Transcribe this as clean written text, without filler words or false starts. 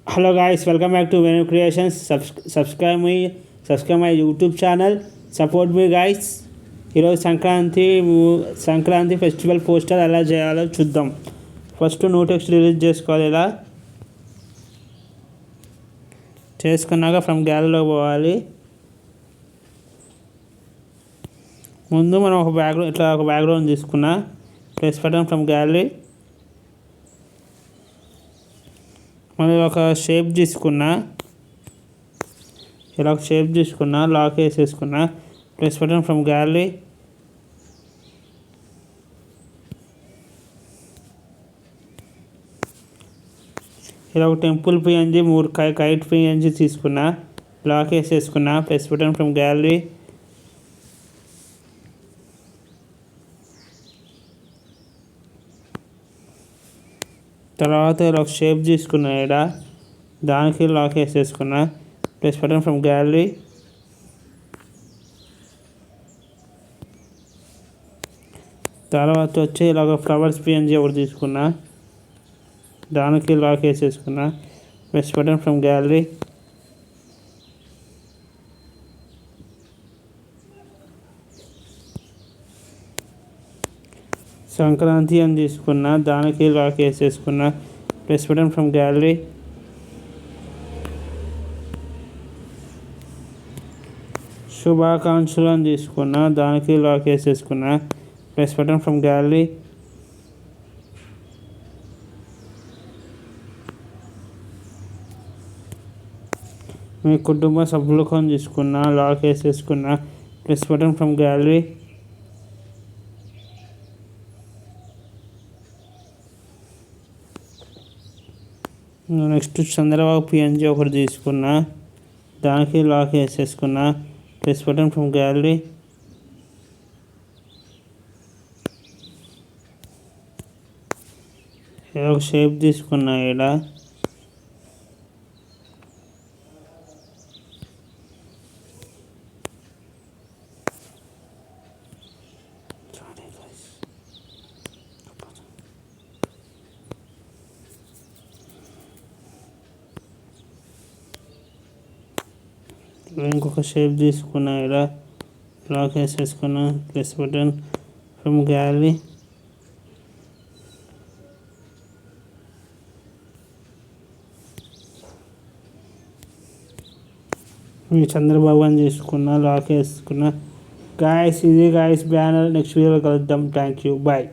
Hello guys, welcome back to Venue Creations. Subscribe my YouTube channel. Support me guys. ఈరోజు Sankranti festival poster ఎలా చేయాలో చూద్దాం. First new text release చేసుకోవాలి. ఇలా చేసుకున్నాక ఫ్రమ్ గ్యాలరీలో పోవాలి. ముందు మనం ఒక బ్యాక్గ్రౌండ్ తీసుకున్నా. Press button from gallery. మళ్ళీ ఒక షేప్ తీసుకున్నా. ఇలా ఒక షేప్ తీసుకున్నా, లాక్ వేసేసుకున్నా. Press button from gallery. ఇలా ఒక టెంపుల్ పిఎన్జీ, 3 కైట్ పిఎన్జీ తీసుకున్నా, లాక్ వేసేసుకున్నా. Press button from gallery. తర్వాత ఇలా ఒక షేప్ తీసుకున్నా. ఇక్కడ దానికి లాక్ వేసేసుకున్నా. Press button from gallery. తర్వాత వచ్చి ఇలాగ ఫ్లవర్స్ పిఎన్జీ ఒకటి తీసుకున్నా, దానికి లాక్ వేసేసుకున్నా. Press button from gallery. Sankranti అని తీసుకున్నా, దానికి లాక్ వేసేసుకున్నా. Press button from gallery. శుభాకాంక్షలు అని తీసుకున్నా, దానికి లాక్ వేసేసుకున్నా. Press button from gallery. మీ కుటుంబ సభ్యులకు తీసుకున్నా, లాక్ వేసేసుకున్నా. Press button from gallery. Next Chandrababu PNG ఒకటి తీసుకున్నా, దానికి లాక్ వేసేసుకున్నా. Press button from gallery. ఒక షేప్ తీసుకున్నా. ఇక్కడ ఇంకొక షేప్ తీసుకున్నా. ఇక్కడ లాక్ వేసేసుకున్నా. Press button from gallery. Chandrababu అని తీసుకున్నా, లాక్ వేసుకున్నా. గాయస్ ఇది గాయస్ బ్యానర్. నెక్స్ట్ వీడియోలో కలుద్దాం. Thank you, bye.